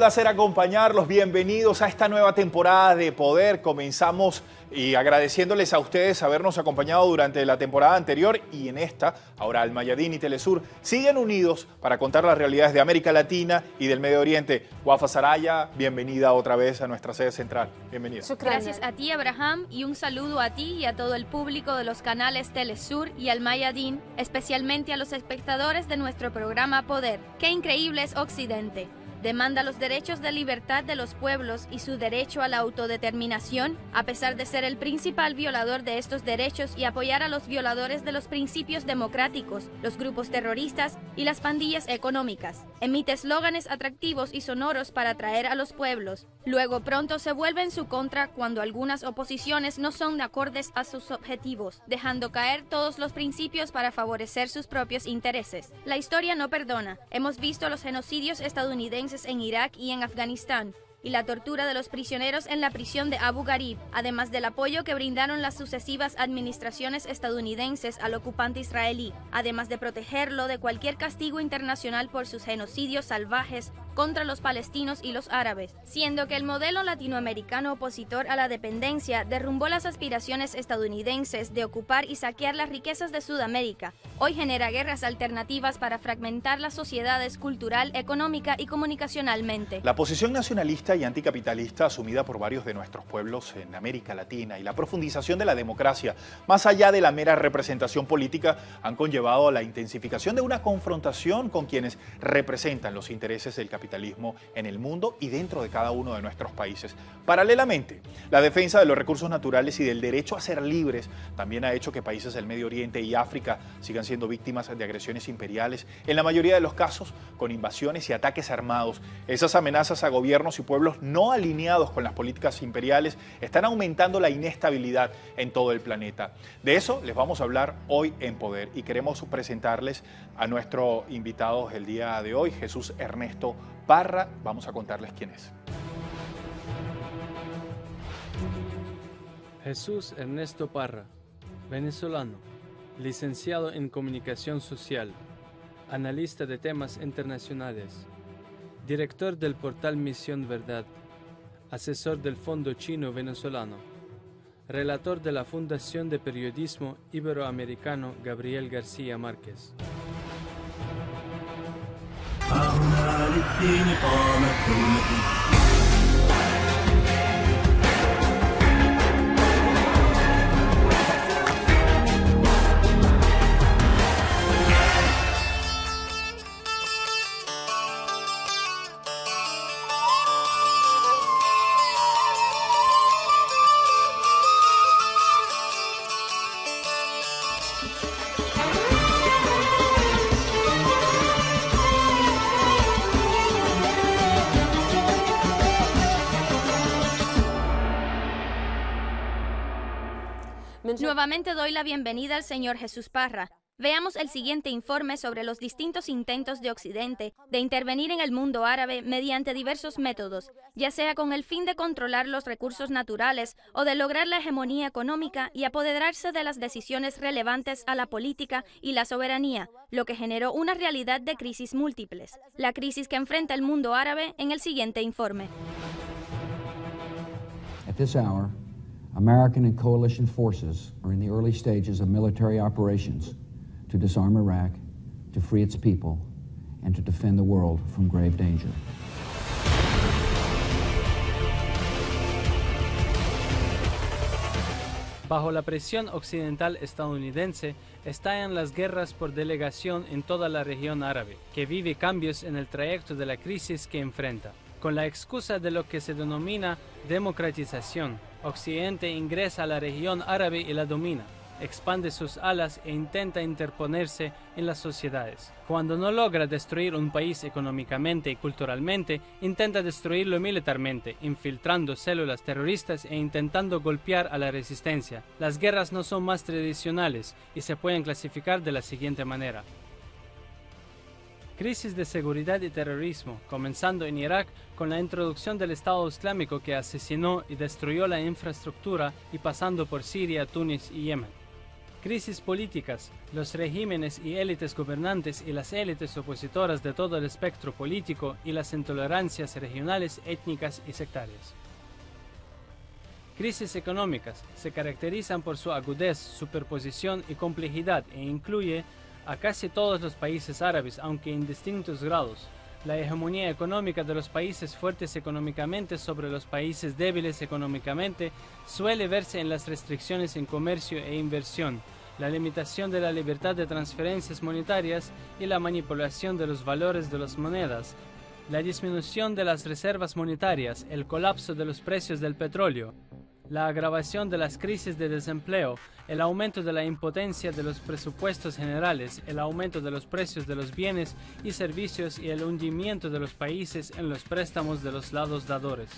placer acompañarlos. Bienvenidos a esta nueva temporada de Poder. Comenzamos y agradeciéndoles a ustedes habernos acompañado durante la temporada anterior y en esta. Ahora Al Mayadín y Telesur siguen unidos para contar las realidades de América Latina y del Medio Oriente. Wafa Saraya, bienvenida otra vez a nuestra sede central. Bienvenida. Gracias a ti, Abraham, y un saludo a ti y a todo el público de los canales Telesur y Al Mayadín, especialmente a los espectadores de nuestro programa Poder. ¡Qué increíble es Occidente! Demanda los derechos de libertad de los pueblos y su derecho a la autodeterminación, a pesar de ser el principal violador de estos derechos y apoyar a los violadores de los principios democráticos, los grupos terroristas y las pandillas económicas. Emite eslóganes atractivos y sonoros para atraer a los pueblos. Luego pronto se vuelve en su contra cuando algunas oposiciones no son acordes a sus objetivos, dejando caer todos los principios para favorecer sus propios intereses. La historia no perdona. Hemos visto los genocidios estadounidenses en Irak y en Afganistán, y la tortura de los prisioneros en la prisión de Abu Ghraib, además del apoyo que brindaron las sucesivas administraciones estadounidenses al ocupante israelí, además de protegerlo de cualquier castigo internacional por sus genocidios salvajes contra los palestinos y los árabes, siendo que el modelo latinoamericano opositor a la dependencia derrumbó las aspiraciones estadounidenses de ocupar y saquear las riquezas de Sudamérica. Hoy genera guerras alternativas para fragmentar las sociedades cultural, económica y comunicacionalmente. La posición nacionalista y anticapitalista asumida por varios de nuestros pueblos en América Latina y la profundización de la democracia, más allá de la mera representación política, han conllevado a la intensificación de una confrontación con quienes representan los intereses del capitalismo en el mundo y dentro de cada uno de nuestros países. Paralelamente, la defensa de los recursos naturales y del derecho a ser libres también ha hecho que países del Medio Oriente y África sigan siendo víctimas de agresiones imperiales, en la mayoría de los casos con invasiones y ataques armados. Esas amenazas a gobiernos y pueblos no alineados con las políticas imperiales están aumentando la inestabilidad en todo el planeta. De eso les vamos a hablar hoy en Poder y queremos presentarles a nuestro invitado el día de hoy, Jesús Ernesto Parra. Vamos a contarles quién es. Jesús Ernesto Parra, venezolano, licenciado en Comunicación Social, analista de temas internacionales, director del portal Misión Verdad, asesor del Fondo Chino Venezolano, relator de la Fundación de Periodismo Iberoamericano Gabriel García Márquez. Nuevamente doy la bienvenida al señor Jesús Parra. Veamos el siguiente informe sobre los distintos intentos de Occidente de intervenir en el mundo árabe mediante diversos métodos, ya sea con el fin de controlar los recursos naturales o de lograr la hegemonía económica y apoderarse de las decisiones relevantes a la política y la soberanía, lo que generó una realidad de crisis múltiples. La crisis que enfrenta el mundo árabe en el siguiente informe. At this hour, American and coalition forces are in the early stages of military operations to disarm Iraq, to free its people, and to defend the world from grave danger. Bajo la presión occidental estadounidense, estallan las guerras por delegación en toda la región árabe, que vive cambios en el trayecto de la crisis que enfrenta. Con la excusa de lo que se denomina democratización, Occidente ingresa a la región árabe y la domina, expande sus alas e intenta interponerse en las sociedades. Cuando no logra destruir un país económicamente y culturalmente, intenta destruirlo militarmente, infiltrando células terroristas e intentando golpear a la resistencia. Las guerras no son más tradicionales y se pueden clasificar de la siguiente manera. Crisis de seguridad y terrorismo, comenzando en Irak con la introducción del Estado Islámico que asesinó y destruyó la infraestructura y pasando por Siria, Túnez y Yemen. Crisis políticas. Los regímenes y élites gobernantes y las élites opositoras de todo el espectro político y las intolerancias regionales, étnicas y sectarias. Crisis económicas. Se caracterizan por su agudez, superposición y complejidad e incluye a casi todos los países árabes, aunque en distintos grados. La hegemonía económica de los países fuertes económicamente sobre los países débiles económicamente suele verse en las restricciones en comercio e inversión, la limitación de la libertad de transferencias monetarias y la manipulación de los valores de las monedas, la disminución de las reservas monetarias, el colapso de los precios del petróleo, la agravación de las crisis de desempleo, el aumento de la impotencia de los presupuestos generales, el aumento de los precios de los bienes y servicios y el hundimiento de los países en los préstamos de los lados dadores.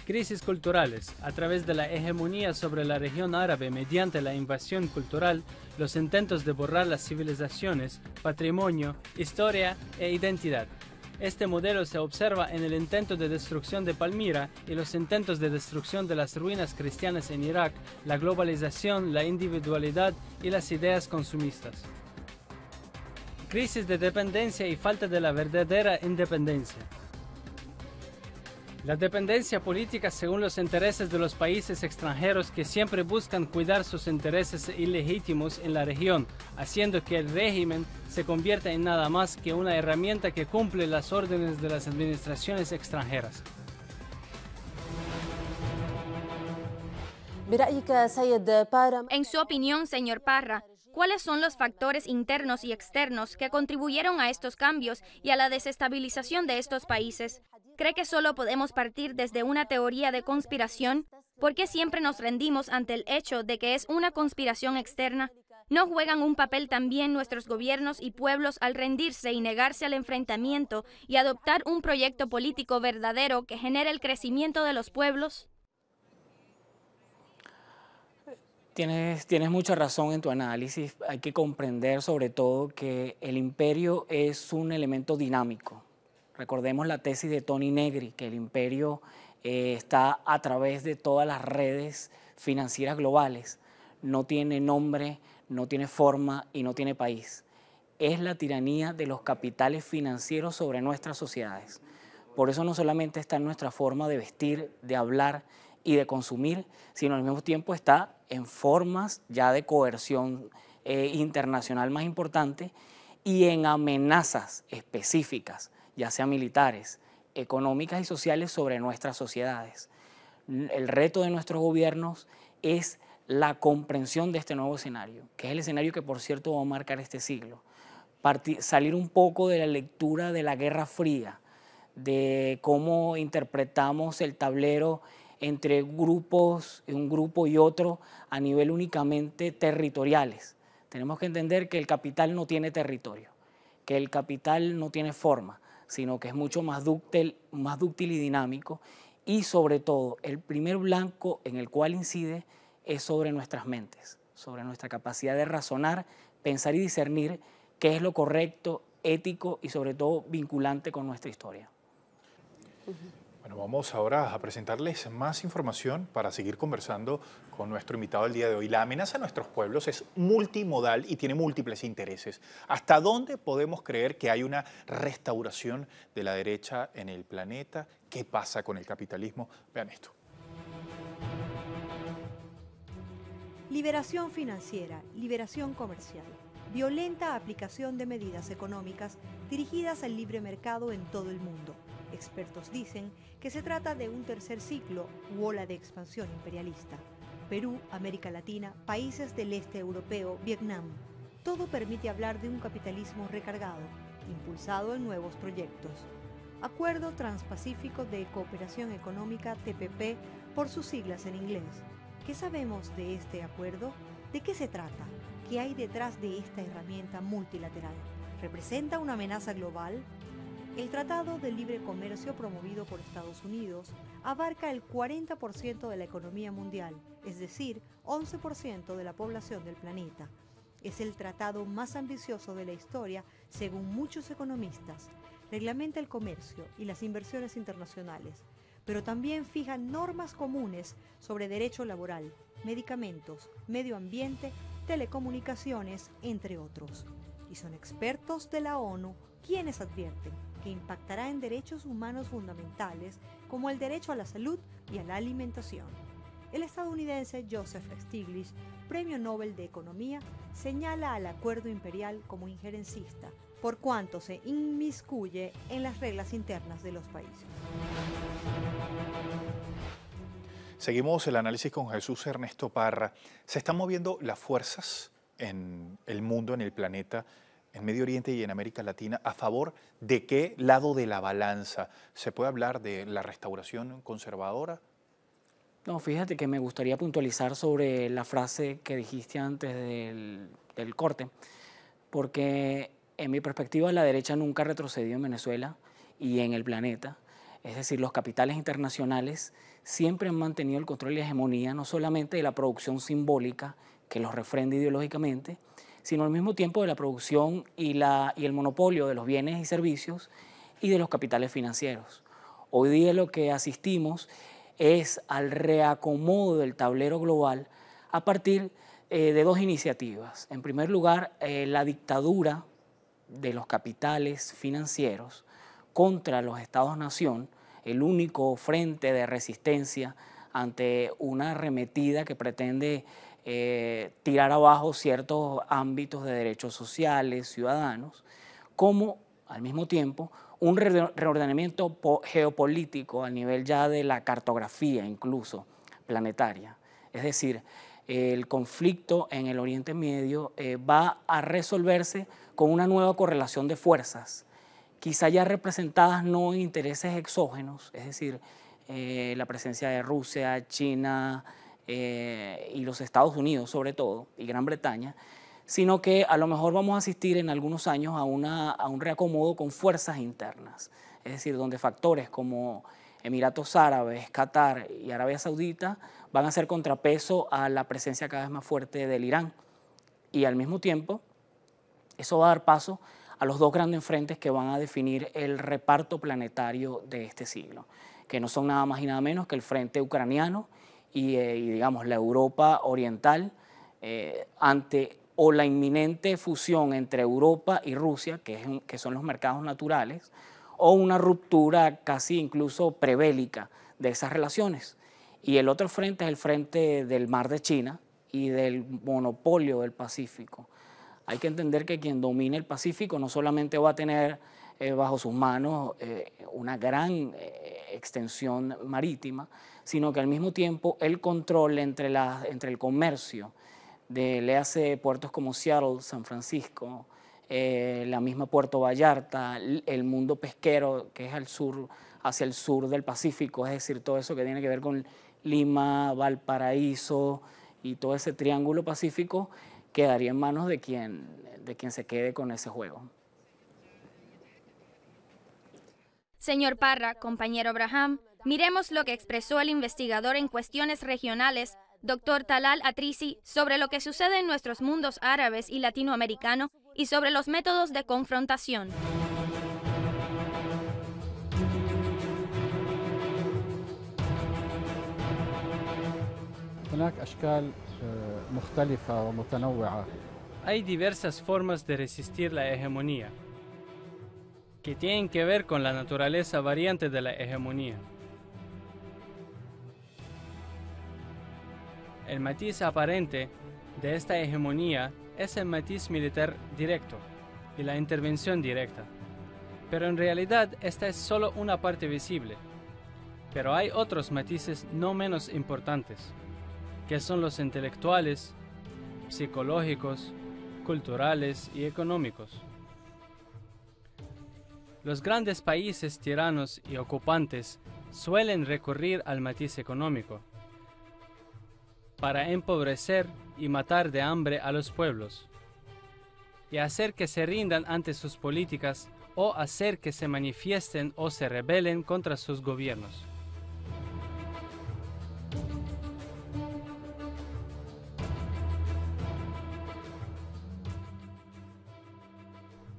Crisis culturales. A través de la hegemonía sobre la región árabe mediante la invasión cultural, los intentos de borrar las civilizaciones, patrimonio, historia e identidad. Este modelo se observa en el intento de destrucción de Palmira y los intentos de destrucción de las ruinas cristianas en Irak, la globalización, la individualidad y las ideas consumistas. Crisis de dependencia y falta de la verdadera independencia. La dependencia política según los intereses de los países extranjeros que siempre buscan cuidar sus intereses ilegítimos en la región, haciendo que el régimen se convierta en nada más que una herramienta que cumple las órdenes de las administraciones extranjeras. En su opinión, señor Parra, ¿cuáles son los factores internos y externos que contribuyeron a estos cambios y a la desestabilización de estos países? ¿Cree que solo podemos partir desde una teoría de conspiración? ¿Por qué siempre nos rendimos ante el hecho de que es una conspiración externa? ¿No juegan un papel también nuestros gobiernos y pueblos al rendirse y negarse al enfrentamiento y adoptar un proyecto político verdadero que genere el crecimiento de los pueblos? Tienes mucha razón en tu análisis. Hay que comprender sobre todo que el imperio es un elemento dinámico. Recordemos la tesis de Tony Negri, que el imperio está a través de todas las redes financieras globales. No tiene nombre, no tiene forma y no tiene país. Es la tiranía de los capitales financieros sobre nuestras sociedades. Por eso no solamente está en nuestra forma de vestir, de hablar y de consumir, sino al mismo tiempo está en formas ya de coerción internacional más importante y en amenazas específicas, ya sean militares, económicas y sociales sobre nuestras sociedades. El reto de nuestros gobiernos es la comprensión de este nuevo escenario, que es el escenario que, por cierto, va a marcar este siglo. Salir un poco de la lectura de la Guerra Fría, de cómo interpretamos el tablero entre grupos, un grupo y otro a nivel únicamente territoriales. Tenemos que entender que el capital no tiene territorio, que el capital no tiene forma, sino que es mucho más dúctil y dinámico, y sobre todo el primer blanco en el cual incide es sobre nuestras mentes, sobre nuestra capacidad de razonar, pensar y discernir qué es lo correcto, ético y sobre todo vinculante con nuestra historia. Bueno, vamos ahora a presentarles más información para seguir conversando con nuestro invitado del día de hoy. La amenaza a nuestros pueblos es multimodal y tiene múltiples intereses. ¿Hasta dónde podemos creer que hay una restauración de la derecha en el planeta? ¿Qué pasa con el capitalismo? Vean esto. Liberación financiera, liberación comercial, violenta aplicación de medidas económicas dirigidas al libre mercado en todo el mundo. Expertos dicen que se trata de un tercer ciclo u ola de expansión imperialista. Perú, América Latina, países del este europeo, Vietnam. Todo permite hablar de un capitalismo recargado, impulsado en nuevos proyectos. Acuerdo Transpacífico de Cooperación Económica, TPP, por sus siglas en inglés. ¿Qué sabemos de este acuerdo? ¿De qué se trata? ¿Qué hay detrás de esta herramienta multilateral? ¿Representa una amenaza global? El Tratado de Libre Comercio promovido por Estados Unidos abarca el 40% de la economía mundial, es decir, 11% de la población del planeta. Es el tratado más ambicioso de la historia, según muchos economistas. Reglamenta el comercio y las inversiones internacionales, pero también fija normas comunes sobre derecho laboral, medicamentos, medio ambiente telecomunicaciones, entre otros. Y son expertos de la ONU quienes advierten que impactará en derechos humanos fundamentales como el derecho a la salud y a la alimentación. El estadounidense Joseph Stiglitz, Premio Nobel de Economía, señala al acuerdo imperial como injerencista, por cuanto se inmiscuye en las reglas internas de los países. Seguimos el análisis con Jesús Ernesto Parra. ¿Se están moviendo las fuerzas en el mundo, en el planeta, en Medio Oriente y en América Latina, a favor de qué lado de la balanza? ¿Se puede hablar de la restauración conservadora? No, fíjate que me gustaría puntualizar sobre la frase que dijiste antes del corte, porque en mi perspectiva la derecha nunca ha retrocedido en Venezuela y en el planeta. Es decir, los capitales internacionales siempre han mantenido el control y la hegemonía no solamente de la producción simbólica que los refrenda ideológicamente, sino al mismo tiempo de la producción y el monopolio de los bienes y servicios y de los capitales financieros. Hoy día lo que asistimos es al reacomodo del tablero global a partir de dos iniciativas. En primer lugar, la dictadura de los capitales financieros contra los estados-nación, el único frente de resistencia ante una arremetida que pretende tirar abajo ciertos ámbitos de derechos sociales, ciudadanos, como al mismo tiempo un reordenamiento geopolítico a nivel ya de la cartografía incluso planetaria. Es decir, el conflicto en el Oriente Medio va a resolverse con una nueva correlación de fuerzas, quizá ya representadas no en intereses exógenos, es decir, la presencia de Rusia, China y los Estados Unidos sobre todo, y Gran Bretaña, sino que a lo mejor vamos a asistir en algunos años a un reacomodo con fuerzas internas, es decir, donde factores como Emiratos Árabes, Qatar y Arabia Saudita van a ser contrapeso a la presencia cada vez más fuerte del Irán, y al mismo tiempo eso va a dar paso a los dos grandes frentes que van a definir el reparto planetario de este siglo, que no son nada más y nada menos que el frente ucraniano y digamos, la Europa oriental ante o la inminente fusión entre Europa y Rusia, que son los mercados naturales, o una ruptura casi incluso prebélica de esas relaciones. Y el otro frente es el frente del Mar de China y del monopolio del Pacífico. Hay que entender que quien domine el Pacífico no solamente va a tener bajo sus manos una gran extensión marítima, sino que al mismo tiempo el control entre el comercio de, léase, puertos como Seattle, San Francisco, la misma Puerto Vallarta, el mundo pesquero que es al sur, hacia el sur del Pacífico, es decir, todo eso que tiene que ver con Lima, Valparaíso y todo ese triángulo pacífico, quedaría en manos de quien se quede con ese juego. Señor Parra, compañero Abraham, miremos lo que expresó el investigador en cuestiones regionales, Dr. Talal Atrisi, sobre lo que sucede en nuestros mundos árabes y latinoamericano y sobre los métodos de confrontación. Hay diversas formas de resistir la hegemonía, que tienen que ver con la naturaleza variante de la hegemonía. El matiz aparente de esta hegemonía es el matiz militar directo y la intervención directa, pero en realidad esta es solo una parte visible. Pero hay otros matices no menos importantes, que son los intelectuales, psicológicos, culturales y económicos. Los grandes países tiranos y ocupantes suelen recurrir al matiz económico para empobrecer y matar de hambre a los pueblos y hacer que se rindan ante sus políticas o hacer que se manifiesten o se rebelen contra sus gobiernos.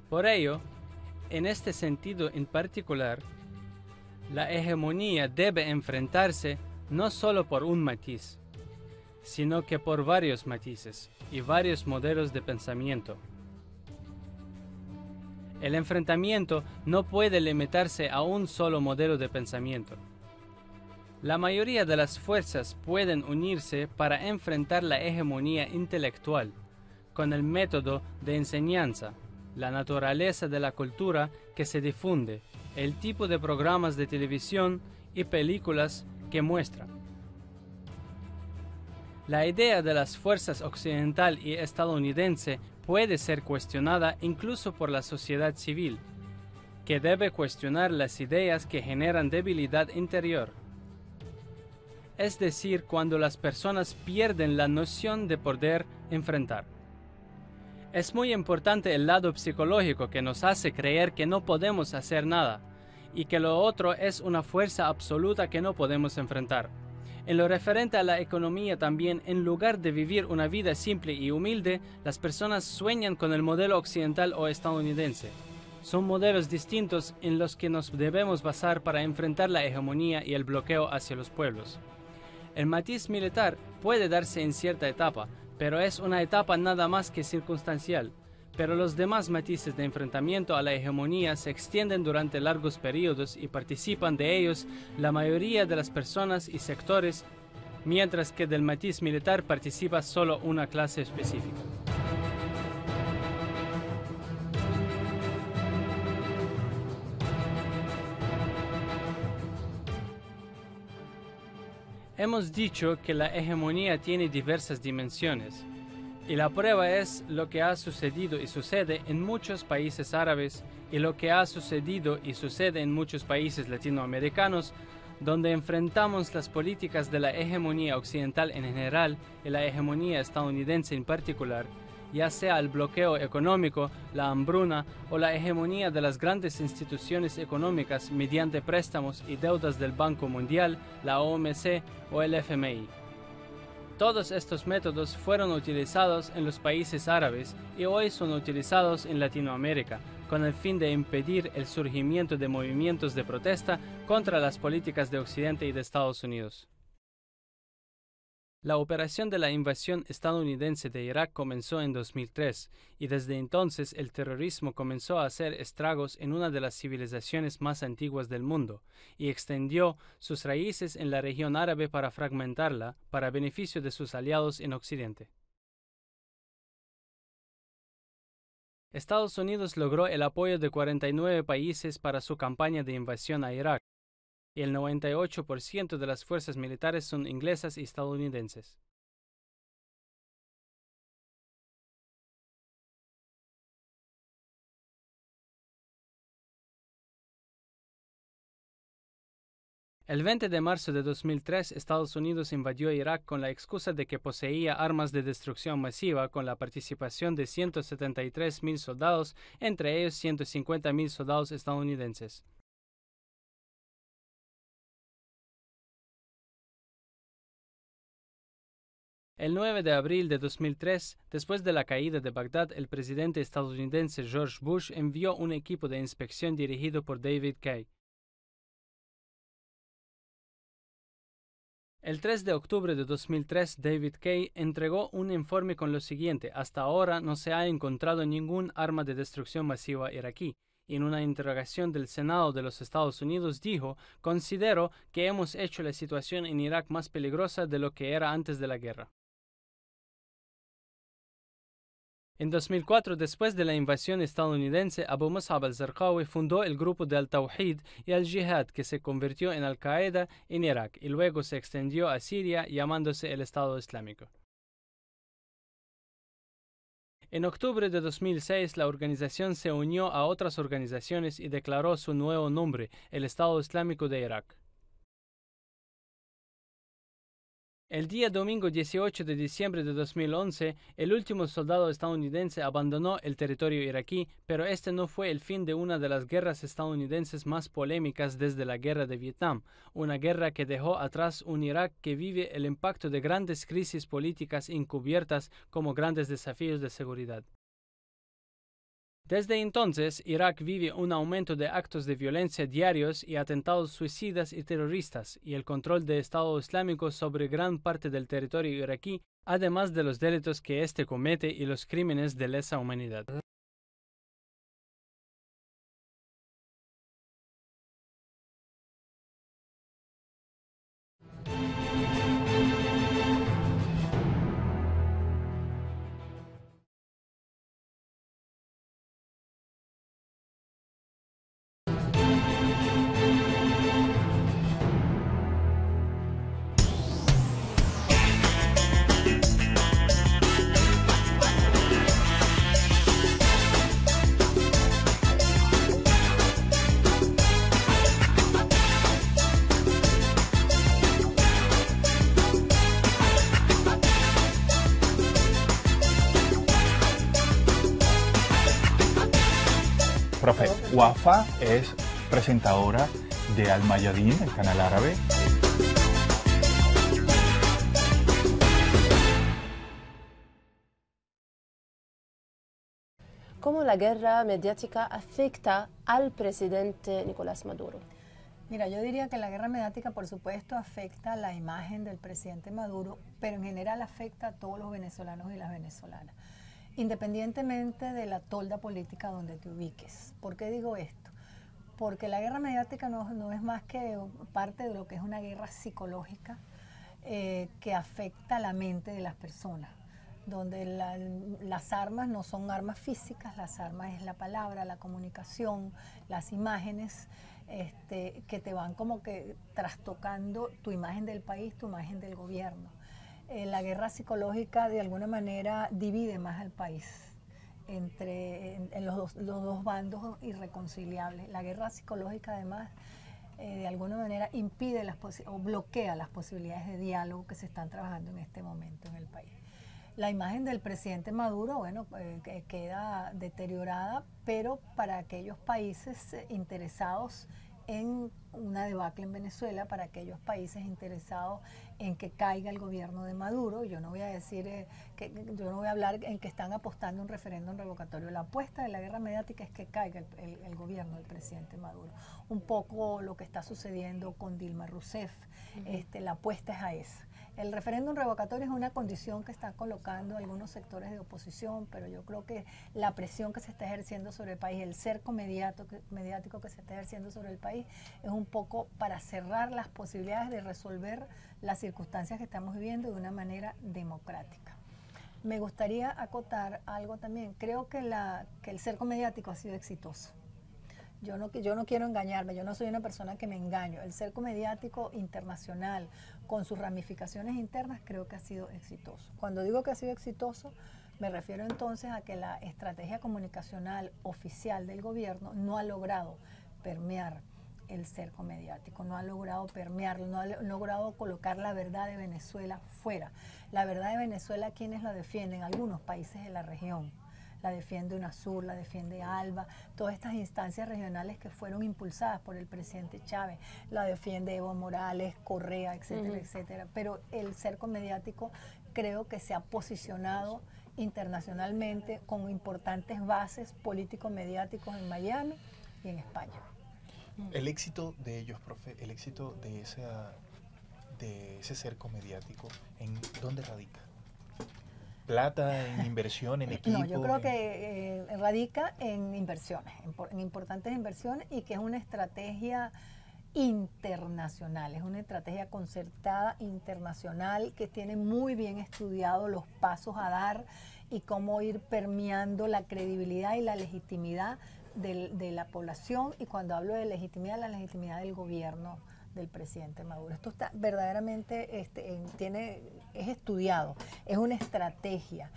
Por ello, en este sentido en particular, la hegemonía debe enfrentarse no solo por un matiz, sino que por varios matices y varios modelos de pensamiento. El enfrentamiento no puede limitarse a un solo modelo de pensamiento. La mayoría de las fuerzas pueden unirse para enfrentar la hegemonía intelectual con el método de enseñanza, la naturaleza de la cultura que se difunde, el tipo de programas de televisión y películas que muestran. La idea de las fuerzas occidental y estadounidense puede ser cuestionada incluso por la sociedad civil, que debe cuestionar las ideas que generan debilidad interior. Es decir, cuando las personas pierden la noción de poder enfrentar. Es muy importante el lado psicológico que nos hace creer que no podemos hacer nada y que lo otro es una fuerza absoluta que no podemos enfrentar. En lo referente a la economía también, en lugar de vivir una vida simple y humilde, las personas sueñan con el modelo occidental o estadounidense. Son modelos distintos en los que nos debemos basar para enfrentar la hegemonía y el bloqueo hacia los pueblos. El matiz militar puede darse en cierta etapa, pero es una etapa nada más que circunstancial. Pero los demás matices de enfrentamiento a la hegemonía se extienden durante largos periodos y participan de ellos la mayoría de las personas y sectores, mientras que del matiz militar participa solo una clase específica. Hemos dicho que la hegemonía tiene diversas dimensiones. Y la prueba es lo que ha sucedido y sucede en muchos países árabes y lo que ha sucedido y sucede en muchos países latinoamericanos, donde enfrentamos las políticas de la hegemonía occidental en general y la hegemonía estadounidense en particular, ya sea el bloqueo económico, la hambruna o la hegemonía de las grandes instituciones económicas mediante préstamos y deudas del Banco Mundial, la OMC o el FMI. Todos estos métodos fueron utilizados en los países árabes y hoy son utilizados en Latinoamérica, con el fin de impedir el surgimiento de movimientos de protesta contra las políticas de Occidente y de Estados Unidos. La operación de la invasión estadounidense de Irak comenzó en 2003 y desde entonces el terrorismo comenzó a hacer estragos en una de las civilizaciones más antiguas del mundo y extendió sus raíces en la región árabe para fragmentarla para beneficio de sus aliados en Occidente. Estados Unidos logró el apoyo de 49 países para su campaña de invasión a Irak, y el 98% de las fuerzas militares son inglesas y estadounidenses. El 20 de marzo de 2003, Estados Unidos invadió Irak con la excusa de que poseía armas de destrucción masiva con la participación de 173.000 soldados, entre ellos 150.000 soldados estadounidenses. El 9 de abril de 2003, después de la caída de Bagdad, el presidente estadounidense George Bush envió un equipo de inspección dirigido por David Kay. El 3 de octubre de 2003, David Kay entregó un informe con lo siguiente: hasta ahora no se ha encontrado ningún arma de destrucción masiva iraquí. Y en una interrogación del Senado de los Estados Unidos dijo: considero que hemos hecho la situación en Irak más peligrosa de lo que era antes de la guerra. En 2004, después de la invasión estadounidense, Abu Mus'ab al-Zarqawi fundó el grupo de Al-Tawhid y Al-Jihad, que se convirtió en Al-Qaeda en Irak y luego se extendió a Siria llamándose el Estado Islámico. En octubre de 2006, la organización se unió a otras organizaciones y declaró su nuevo nombre, el Estado Islámico de Irak. El día domingo 18 de diciembre de 2011, el último soldado estadounidense abandonó el territorio iraquí, pero este no fue el fin de una de las guerras estadounidenses más polémicas desde la guerra de Vietnam, una guerra que dejó atrás un Irak que vive el impacto de grandes crisis políticas encubiertas como grandes desafíos de seguridad. Desde entonces, Irak vive un aumento de actos de violencia diarios y atentados suicidas y terroristas, y el control del Estado Islámico sobre gran parte del territorio iraquí, además de los delitos que éste comete y los crímenes de lesa humanidad. Profe, Wafa es presentadora de Al Mayadin, el canal árabe. ¿Cómo la guerra mediática afecta al presidente Nicolás Maduro? Mira, yo diría que la guerra mediática, por supuesto, afecta la imagen del presidente Maduro, pero en general afecta a todos los venezolanos y las venezolanas, independientemente de la tolda política donde te ubiques. ¿Por qué digo esto? Porque la guerra mediática no es más que parte de lo que es una guerra psicológica que afecta la mente de las personas, donde las armas no son armas físicas, las armas es la palabra, la comunicación, las imágenes, que te van como que trastocando tu imagen del país, tu imagen del gobierno. La guerra psicológica de alguna manera divide más al país en los dos bandos irreconciliables. La guerra psicológica además de alguna manera impide o bloquea las posibilidades de diálogo que se están trabajando en este momento en el país. La imagen del presidente Maduro, bueno, queda deteriorada, pero para aquellos países interesados en una debacle en Venezuela, para aquellos países interesados en que caiga el gobierno de Maduro, yo no voy a decir yo no voy a hablar en que están apostando un referéndum revocatorio. La apuesta de la guerra mediática es que caiga el gobierno del presidente Maduro. Un poco lo que está sucediendo con Dilma Rousseff, la apuesta es a eso. El referéndum revocatorio es una condición que están colocando algunos sectores de oposición, pero yo creo que la presión que se está ejerciendo sobre el país, el cerco mediático que se está ejerciendo sobre el país, es un poco para cerrar las posibilidades de resolver las circunstancias que estamos viviendo de una manera democrática. Me gustaría acotar algo también. Creo que el cerco mediático ha sido exitoso. Yo no quiero engañarme, yo no soy una persona que me engaño. El cerco mediático internacional, con sus ramificaciones internas, creo que ha sido exitoso. Cuando digo que ha sido exitoso, me refiero entonces a que la estrategia comunicacional oficial del gobierno no ha logrado permear el cerco mediático, no ha logrado permearlo, no ha logrado colocar la verdad de Venezuela fuera. La verdad de Venezuela, ¿quiénes la defienden? Algunos países de la región. La defiende UNASUR, la defiende ALBA, todas estas instancias regionales que fueron impulsadas por el presidente Chávez, la defiende Evo Morales, Correa, etcétera, etcétera. Pero el cerco mediático creo que se ha posicionado internacionalmente con importantes bases político-mediáticos en Miami y en España. El éxito de ellos, profe, el éxito de ese cerco mediático, ¿en dónde radica? ¿Plata, en inversión, en equipo? No, yo creo que radica en inversiones, en importantes inversiones, y que es una estrategia internacional, es una estrategia concertada internacional que tiene muy bien estudiado los pasos a dar y cómo ir permeando la credibilidad y la legitimidad de la población, y cuando hablo de legitimidad, la legitimidad del gobierno del presidente Maduro. Esto está verdaderamente, es estudiado, es una estrategia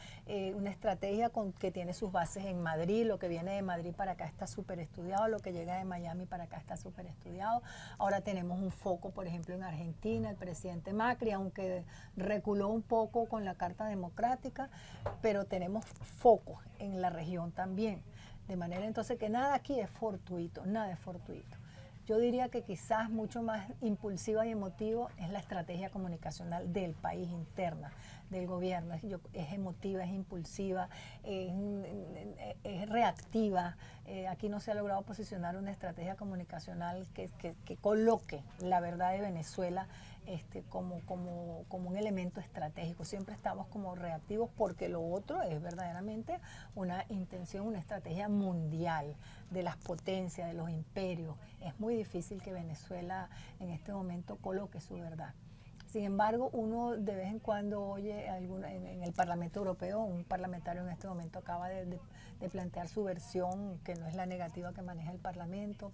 que tiene sus bases en Madrid. Lo que viene de Madrid para acá está súper estudiado, lo que llega de Miami para acá está súper estudiado. Ahora tenemos un foco, por ejemplo, en Argentina, el presidente Macri, aunque reculó un poco con la Carta Democrática, pero tenemos focos en la región también. De manera entonces que nada aquí es fortuito, nada es fortuito. Yo diría que quizás mucho más impulsiva y emotivo es la estrategia comunicacional del país interna, del gobierno. Es emotiva, es impulsiva, es reactiva. Aquí no se ha logrado posicionar una estrategia comunicacional que coloque la verdad de Venezuela como un elemento estratégico. Siempre estamos como reactivos porque lo otro es verdaderamente una intención, una estrategia mundial de las potencias, de los imperios. Es muy difícil que Venezuela en este momento coloque su verdad. Sin embargo, uno de vez en cuando oye en el Parlamento Europeo, un parlamentario en este momento acaba de plantear su versión, que no es la negativa que maneja el Parlamento.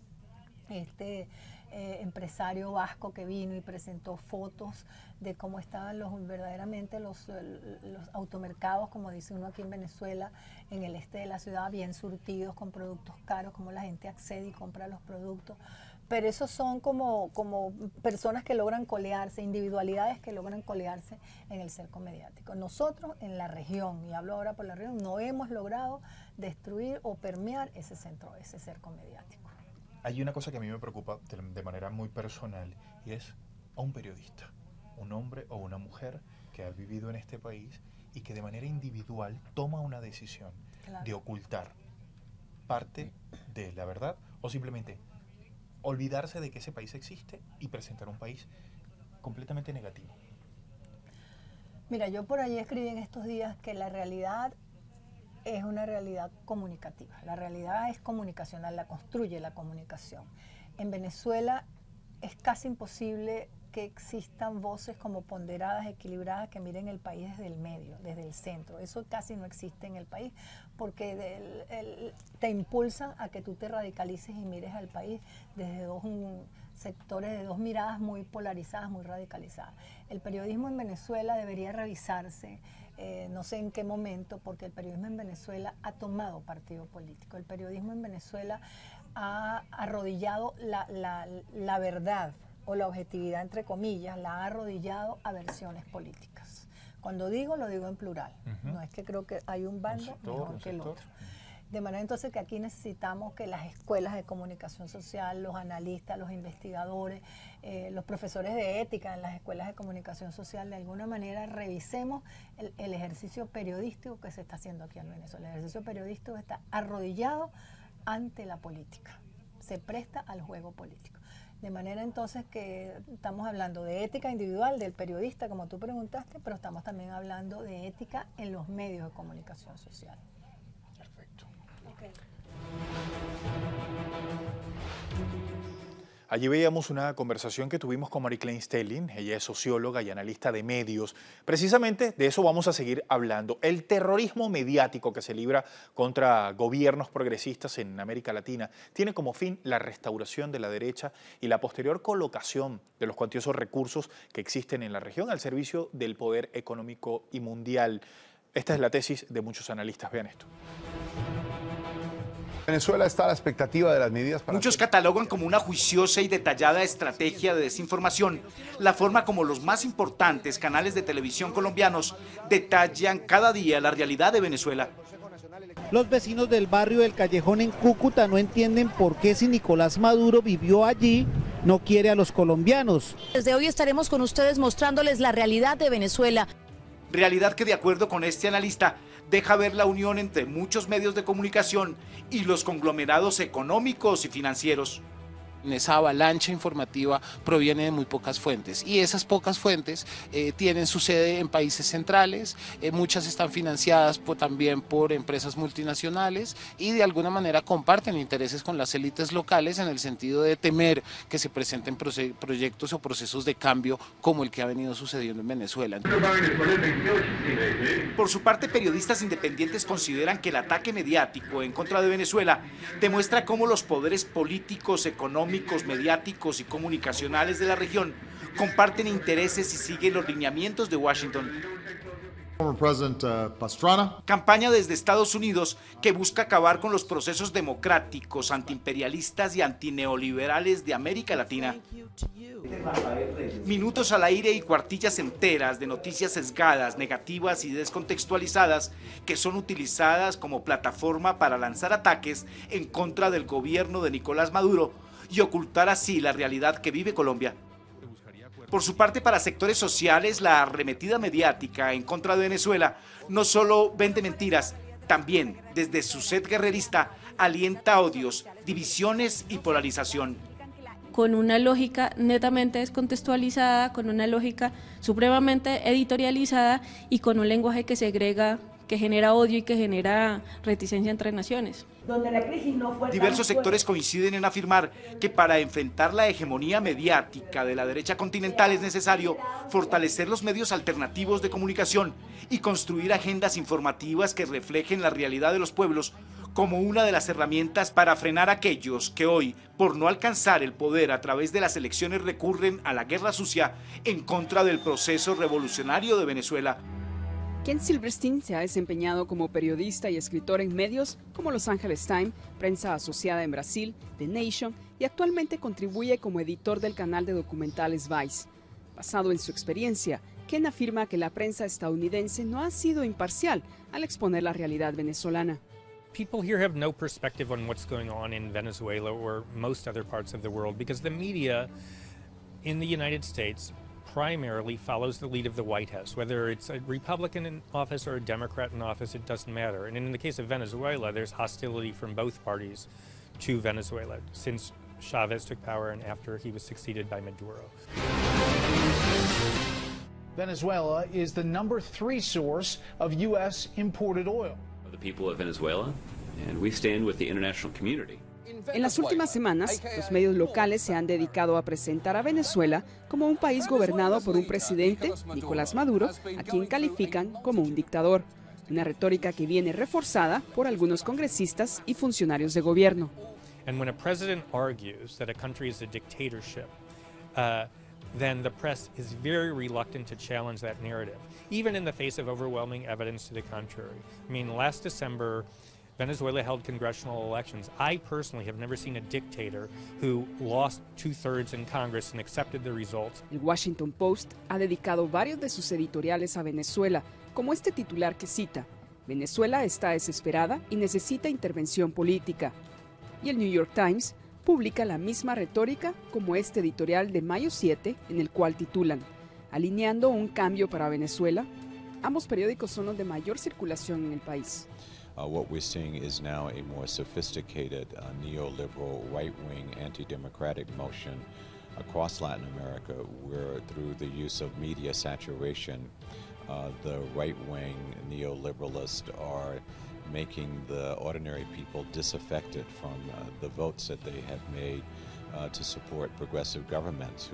Empresario vasco que vino y presentó fotos de cómo estaban verdaderamente los automercados, como dice uno aquí en Venezuela, en el este de la ciudad, bien surtidos con productos caros, cómo la gente accede y compra los productos. Pero esos son como personas que logran colearse, individualidades que logran colearse en el cerco mediático. Nosotros en la región, y hablo ahora por la región, no hemos logrado destruir o permear ese cerco mediático. Hay una cosa que a mí me preocupa de manera muy personal y es a un periodista, un hombre o una mujer que ha vivido en este país y que de manera individual toma una decisión de ocultar parte de la verdad o simplemente olvidarse de que ese país existe y presentar un país completamente negativo. Mira, yo por ahí escribí en estos días que la realidad es una realidad comunicativa. La realidad es comunicacional, la construye la comunicación. En Venezuela es casi imposible que existan voces como ponderadas, equilibradas, que miren el país desde el medio, desde el centro. Eso casi no existe en el país porque te impulsan a que tú te radicalices y mires al país desde dos sectores, de dos miradas muy polarizadas, muy radicalizadas. El periodismo en Venezuela debería revisarse, no sé en qué momento, porque el periodismo en Venezuela ha tomado partido político. El periodismo en Venezuela ha arrodillado la verdad o la objetividad, entre comillas, la ha arrodillado a versiones políticas. Cuando digo, lo digo en plural. No es que creo que hay un bando mejor que el otro. De manera entonces que aquí necesitamos que las escuelas de comunicación social, los analistas, los investigadores, los profesores de ética en las escuelas de comunicación social, de alguna manera revisemos el ejercicio periodístico que se está haciendo aquí en Venezuela. El ejercicio periodístico está arrodillado ante la política, se presta al juego político. De manera entonces que estamos hablando de ética individual del periodista, como tú preguntaste, pero estamos también hablando de ética en los medios de comunicación social. Perfecto. Okay. Allí veíamos una conversación que tuvimos con Mary Klein Stelling, ella es socióloga y analista de medios. Precisamente de eso vamos a seguir hablando. El terrorismo mediático que se libra contra gobiernos progresistas en América Latina tiene como fin la restauración de la derecha y la posterior colocación de los cuantiosos recursos que existen en la región al servicio del poder económico y mundial. Esta es la tesis de muchos analistas. Vean esto. Venezuela está a la expectativa de las medidas para... Muchos catalogan como una juiciosa y detallada estrategia de desinformación la forma como los más importantes canales de televisión colombianos detallan cada día la realidad de Venezuela. Los vecinos del barrio del Callejón en Cúcuta no entienden por qué si Nicolás Maduro vivió allí, no quiere a los colombianos. Desde hoy estaremos con ustedes mostrándoles la realidad de Venezuela. Realidad que, de acuerdo con este analista, deja ver la unión entre muchos medios de comunicación y los conglomerados económicos y financieros. Esa avalancha informativa proviene de muy pocas fuentes y esas pocas fuentes tienen su sede en países centrales, muchas están financiadas también por empresas multinacionales y de alguna manera comparten intereses con las élites locales en el sentido de temer que se presenten proyectos o procesos de cambio como el que ha venido sucediendo en Venezuela. Por su parte, periodistas independientes consideran que el ataque mediático en contra de Venezuela demuestra cómo los poderes políticos, económicos, mediáticos y comunicacionales de la región comparten intereses y siguen los lineamientos de Washington. Campaña desde Estados Unidos que busca acabar con los procesos democráticos, antiimperialistas y antineoliberales de América Latina. Minutos al aire y cuartillas enteras de noticias sesgadas, negativas y descontextualizadas que son utilizadas como plataforma para lanzar ataques en contra del gobierno de Nicolás Maduro y ocultar así la realidad que vive Colombia. Por su parte, para sectores sociales, la arremetida mediática en contra de Venezuela no solo vende mentiras, También, desde su sed guerrerista, alienta odios, divisiones y polarización. Con una lógica netamente descontextualizada, con una lógica supremamente editorializada y con un lenguaje que segrega, que genera odio y que genera reticencia entre naciones. Diversos sectores coinciden en afirmar que para enfrentar la hegemonía mediática de la derecha continental es necesario fortalecer los medios alternativos de comunicación y construir agendas informativas que reflejen la realidad de los pueblos como una de las herramientas para frenar a aquellos que hoy, por no alcanzar el poder a través de las elecciones, recurren a la guerra sucia en contra del proceso revolucionario de Venezuela. Ken Silverstein se ha desempeñado como periodista y escritor en medios como Los Angeles Times, prensa asociada en Brasil, The Nation, y actualmente contribuye como editor del canal de documentales Vice. Basado en su experiencia, Ken afirma que la prensa estadounidense no ha sido imparcial al exponer la realidad venezolana. People here have no perspective on what's going on in Venezuela or most other parts of the world because the media in the United States primarily follows the lead of the White House. Whether it's a Republican in office or a Democrat in office, it doesn't matter. And in the case of Venezuela, there's hostility from both parties to Venezuela since Chavez took power and after he was succeeded by Maduro. Venezuela is the #3 source of U.S. imported oil. The people of Venezuela, and we stand with the international community. En las últimas semanas, los medios locales se han dedicado a presentar a Venezuela como un país gobernado por un presidente, Nicolás Maduro, a quien califican como un dictador. Una retórica que viene reforzada por algunos congresistas y funcionarios de gobierno. And when a president argues that a country is a dictatorship, then the press is very reluctant to challenge that narrative, even in the face of overwhelming evidence to the contrary. I mean, last December, Venezuela held congressional elections. I personally have never seen a dictator who lost 2/3 in Congress and accepted the results. El Washington Post ha dedicado varios de sus editoriales a Venezuela, como este titular que cita: Venezuela está desesperada y necesita intervención política. Y el New York Times publica la misma retórica como este editorial de mayo 7, en el cual titulan: Alineando un cambio para Venezuela. Ambos periódicos son los de mayor circulación en el país. What we're seeing is now a more sophisticated neoliberal, right-wing, anti-democratic motion across Latin America, where through the use of media saturation, the right-wing neoliberalists are making the ordinary people disaffected from the votes that they have made to support progressive governments.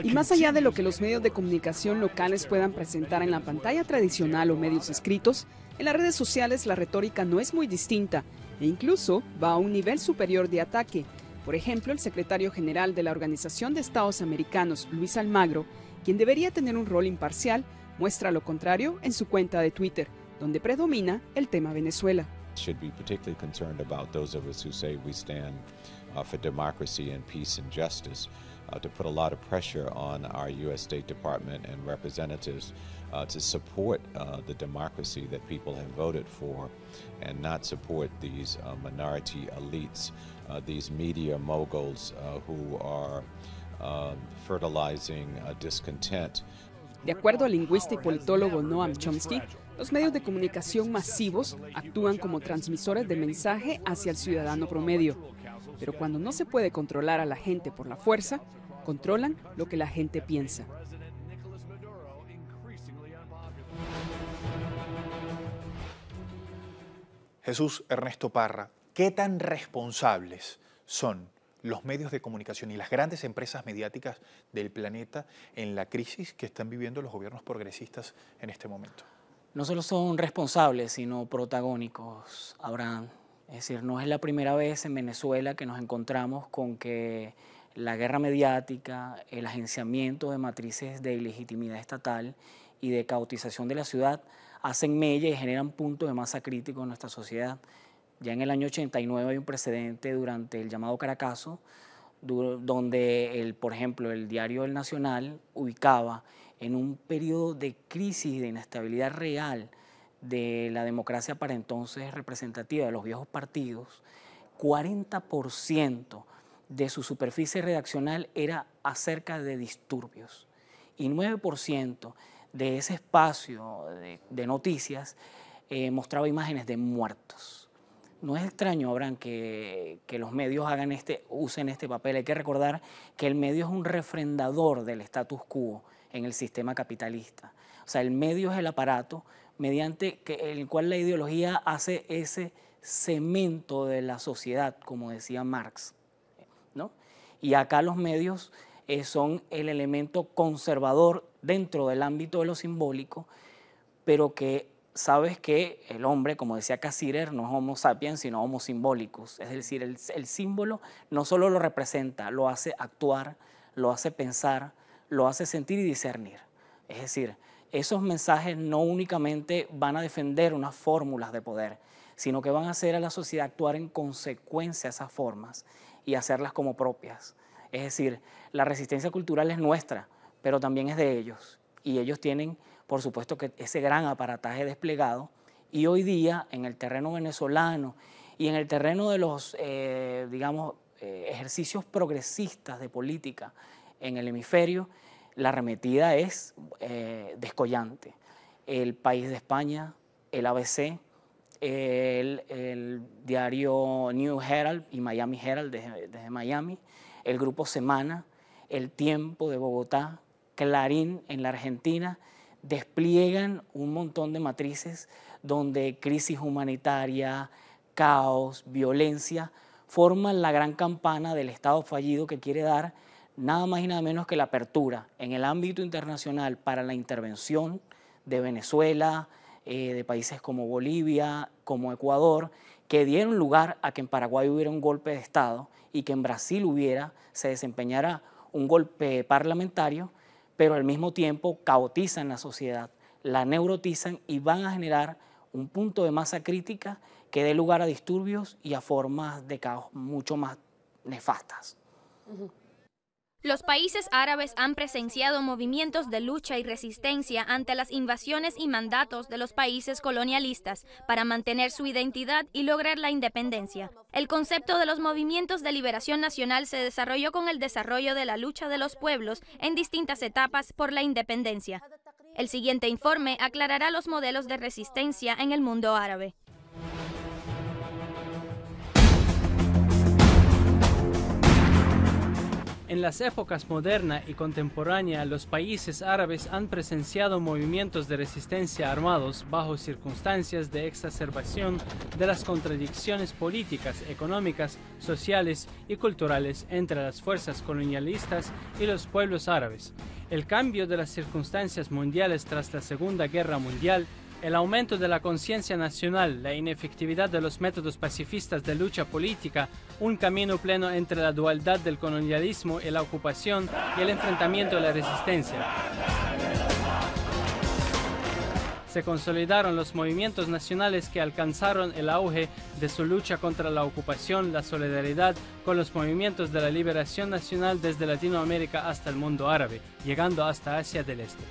Y más allá de lo que los medios de comunicación locales puedan presentar en la pantalla tradicional o medios escritos, en las redes sociales la retórica no es muy distinta e incluso va a un nivel superior de ataque. Por ejemplo, el secretario general de la Organización de Estados Americanos, Luis Almagro, quien debería tener un rol imparcial, muestra lo contrario en su cuenta de Twitter, donde predomina el tema Venezuela. Should be particularly concerned about those of us who say we stand for democracy and peace and justice, to put a lot of pressure on our U.S. State Department and representatives to support the democracy that people have voted for and not support these minority elites, these media moguls who are fertilizing discontent. De acuerdo al lingüista y politólogo Noam Chomsky, los medios de comunicación masivos actúan como transmisores de mensaje hacia el ciudadano promedio. Pero cuando no se puede controlar a la gente por la fuerza, controlan lo que la gente piensa. Jesús Ernesto Parra, ¿qué tan responsables son los medios de comunicación y las grandes empresas mediáticas del planeta en la crisis que están viviendo los gobiernos progresistas en este momento? No solo son responsables, sino protagónicos, Abraham. Es decir, no es la primera vez en Venezuela que nos encontramos con que la guerra mediática, el agenciamiento de matrices de ilegitimidad estatal y de caotización de la ciudad hacen mella y generan puntos de masa crítico en nuestra sociedad. Ya en el año 89 hay un precedente durante el llamado Caracazo, donde, por ejemplo, el diario El Nacional ubicaba en un periodo de crisis y de inestabilidad real de la democracia para entonces representativa de los viejos partidos, 40% de su superficie redaccional era acerca de disturbios y 9% de ese espacio de noticias mostraba imágenes de muertos. No es extraño, Abraham, que los medios usen este papel. Hay que recordar que el medio es un refrendador del status quo en el sistema capitalista. O sea, el medio es el aparato mediante el cual la ideología hace ese cemento de la sociedad, como decía Marx, ¿no? Y acá los medios son el elemento conservador dentro del ámbito de lo simbólico, pero que sabes que el hombre, como decía Cassirer, no es homo sapiens, sino homo symbolicus. Es decir, el símbolo no solo lo representa, lo hace actuar, lo hace pensar, lo hace sentir y discernir. Es decir, esos mensajes no únicamente van a defender unas fórmulas de poder, sino que van a hacer a la sociedad actuar en consecuencia a esas formas y hacerlas como propias. Es decir, la resistencia cultural es nuestra, pero también es de ellos. Y ellos tienen, por supuesto, que ese gran aparataje desplegado. Y hoy día, en el terreno venezolano y en el terreno de los, ejercicios progresistas de política en el hemisferio, la arremetida es descollante. El País de España, el ABC, el diario New Herald y Miami Herald desde Miami, el Grupo Semana, El Tiempo de Bogotá, Clarín en la Argentina, despliegan un montón de matrices donde crisis humanitaria, caos, violencia, forman la gran campana del Estado fallido que quiere dar nada más y nada menos que la apertura en el ámbito internacional para la intervención de Venezuela, de países como Bolivia, como Ecuador, que dieron lugar a que en Paraguay hubiera un golpe de Estado y que en Brasil se desempeñara un golpe parlamentario, pero al mismo tiempo caotizan la sociedad, la neurotizan y van a generar un punto de masa crítica que dé lugar a disturbios y a formas de caos mucho más nefastas. Los países árabes han presenciado movimientos de lucha y resistencia ante las invasiones y mandatos de los países colonialistas para mantener su identidad y lograr la independencia. El concepto de los movimientos de liberación nacional se desarrolló con el desarrollo de la lucha de los pueblos en distintas etapas por la independencia. El siguiente informe aclarará los modelos de resistencia en el mundo árabe. En las épocas moderna y contemporánea, los países árabes han presenciado movimientos de resistencia armados bajo circunstancias de exacerbación de las contradicciones políticas, económicas, sociales y culturales entre las fuerzas colonialistas y los pueblos árabes. El cambio de las circunstancias mundiales tras la Segunda Guerra Mundial, el aumento de la conciencia nacional, la inefectividad de los métodos pacifistas de lucha política, un camino pleno entre la dualidad del colonialismo y la ocupación y el enfrentamiento de la resistencia. Se consolidaron los movimientos nacionales que alcanzaron el auge de su lucha contra la ocupación, la solidaridad con los movimientos de la liberación nacional desde Latinoamérica hasta el mundo árabe, llegando hasta Asia del Este.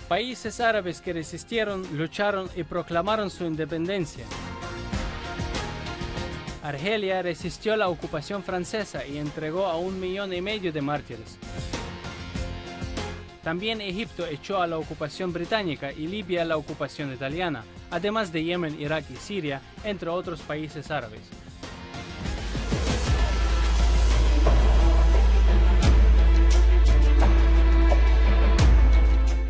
Países árabes que resistieron, lucharon y proclamaron su independencia. Argelia resistió la ocupación francesa y entregó a 1,5 millones de mártires. También Egipto echó a la ocupación británica y Libia a la ocupación italiana, además de Yemen, Irak y Siria, entre otros países árabes.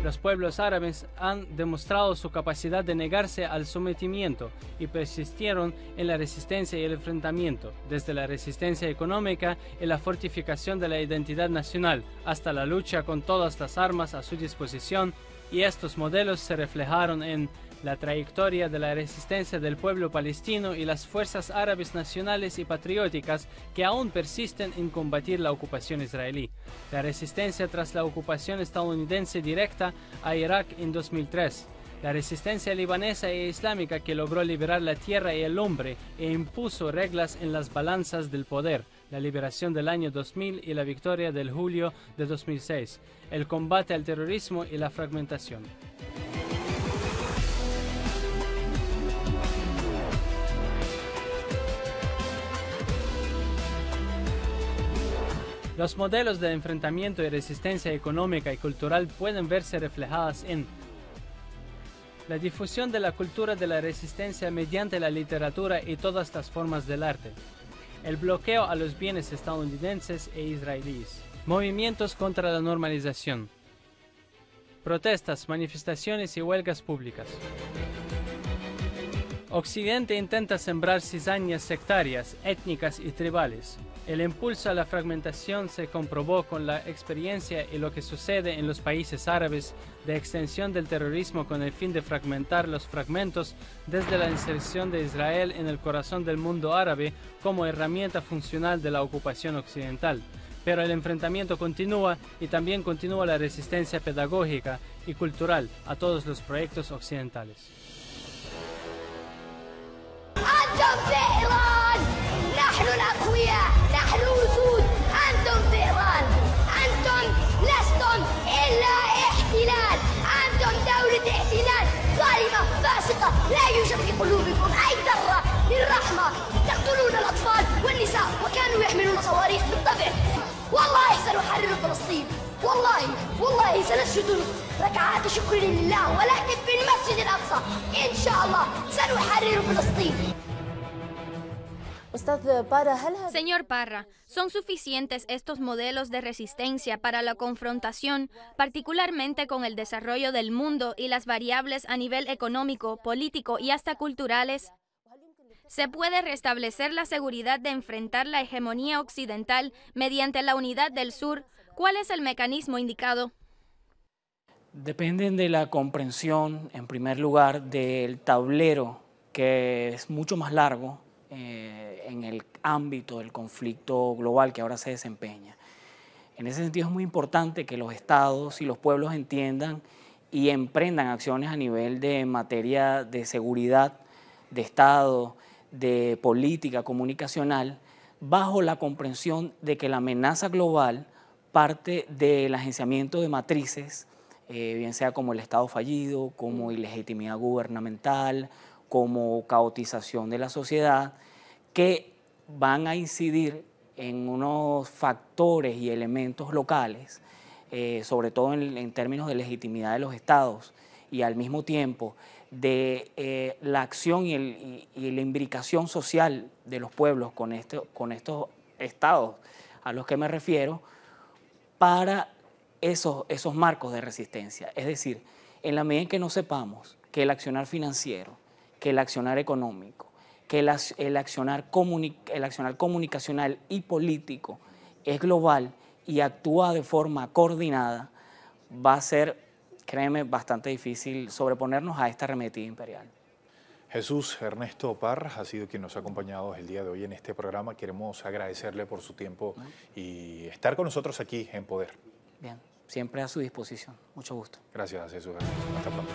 Los pueblos árabes han demostrado su capacidad de negarse al sometimiento y persistieron en la resistencia y el enfrentamiento, desde la resistencia económica y la fortificación de la identidad nacional hasta la lucha con todas las armas a su disposición, y estos modelos se reflejaron en la trayectoria de la resistencia del pueblo palestino y las fuerzas árabes nacionales y patrióticas que aún persisten en combatir la ocupación israelí. La resistencia tras la ocupación estadounidense directa a Irak en 2003. La resistencia libanesa e islámica que logró liberar la tierra y el hombre e impuso reglas en las balanzas del poder. La liberación del año 2000 y la victoria del julio de 2006. El combate al terrorismo y la fragmentación. Los modelos de enfrentamiento y resistencia económica y cultural pueden verse reflejadas en La difusión de la cultura de la resistencia mediante la literatura y todas las formas del arte. El bloqueo a los bienes estadounidenses e israelíes. Movimientos contra la normalización. Protestas, manifestaciones y huelgas públicas. Occidente intenta sembrar cizañas sectarias, étnicas y tribales. El impulso a la fragmentación se comprobó con la experiencia y lo que sucede en los países árabes de extensión del terrorismo con el fin de fragmentar los fragmentos desde la inserción de Israel en el corazón del mundo árabe como herramienta funcional de la ocupación occidental. Pero el enfrentamiento continúa y también continúa la resistencia pedagógica y cultural a todos los proyectos occidentales. نحن الأقوياء، نحن الأسود، أنتم ذئبان، أنتم لستم إلا احتلال، أنتم دولة احتلال ظالمة فاسقة، لا يوجد في قلوبكم أي ذرة للرحمة، تقتلون الأطفال والنساء وكانوا يحملون صواريخ بالطبع. والله سنحرر فلسطين، والله سنسجد ركعات شكر لله ولكن في المسجد الأقصى إن شاء الله سنحرر فلسطين. Señor Parra, ¿son suficientes estos modelos de resistencia para la confrontación, particularmente con el desarrollo del mundo y las variables a nivel económico, político y hasta culturales? ¿Se puede restablecer la seguridad de enfrentar la hegemonía occidental mediante la unidad del sur? ¿Cuál es el mecanismo indicado? Dependen de la comprensión, en primer lugar, del tablero, que es mucho más largo, en el ámbito del conflicto global que ahora se desempeña. En ese sentido es muy importante que los estados y los pueblos entiendan y emprendan acciones a nivel de materia de seguridad, de estado, de política comunicacional, bajo la comprensión de que la amenaza global parte del agenciamiento de matrices, bien sea como el estado fallido, como ilegitimidad gubernamental, como caotización de la sociedad, que van a incidir en unos factores y elementos locales, sobre todo en términos de legitimidad de los estados y al mismo tiempo de la acción y la imbricación social de los pueblos con estos estados a los que me refiero, para esos marcos de resistencia. Es decir, en la medida en que no sepamos que el accionar financiero, que el accionar económico, que el accionar comunicacional y político es global y actúa de forma coordinada, va a ser, créeme, bastante difícil sobreponernos a esta arremetida imperial. Jesús Ernesto Parra ha sido quien nos ha acompañado el día de hoy en este programa. Queremos agradecerle por su tiempo y estar con nosotros aquí en Poder. Bien, siempre a su disposición. Mucho gusto. Gracias, Jesús Ernesto. Hasta pronto.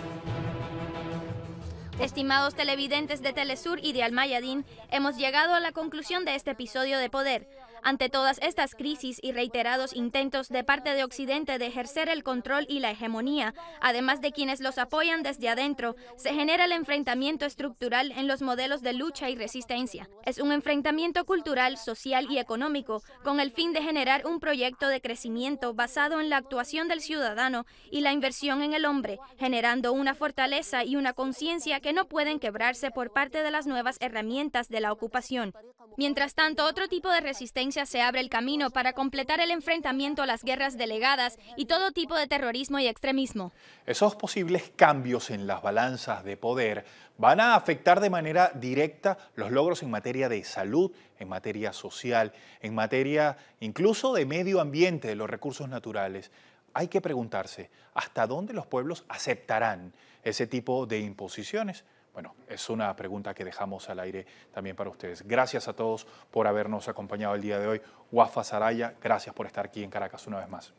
Estimados televidentes de Telesur y de Al-Mayadin, hemos llegado a la conclusión de este episodio de Poder. Ante todas estas crisis y reiterados intentos de parte de Occidente de ejercer el control y la hegemonía, además de quienes los apoyan desde adentro, se genera el enfrentamiento estructural en los modelos de lucha y resistencia. Es un enfrentamiento cultural, social y económico, con el fin de generar un proyecto de crecimiento basado en la actuación del ciudadano y la inversión en el hombre, generando una fortaleza y una conciencia que no pueden quebrarse por parte de las nuevas herramientas de la ocupación. Mientras tanto, otro tipo de resistencia se abre el camino para completar el enfrentamiento a las guerras delegadas y todo tipo de terrorismo y extremismo. Esos posibles cambios en las balanzas de poder van a afectar de manera directa los logros en materia de salud, en materia social, en materia incluso de medio ambiente, de los recursos naturales. Hay que preguntarse, ¿hasta dónde los pueblos aceptarán ese tipo de imposiciones? Bueno, es una pregunta que dejamos al aire también para ustedes. Gracias a todos por habernos acompañado el día de hoy. Wafa Saraya, gracias por estar aquí en Caracas una vez más.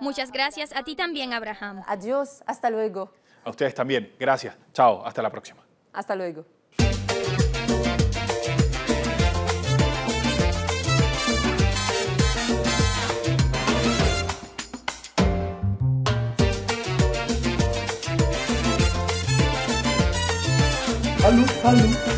Muchas gracias a ti también, Abraham. Adiós, hasta luego. A ustedes también, gracias. Chao, hasta la próxima. Hasta luego. Salud, salud.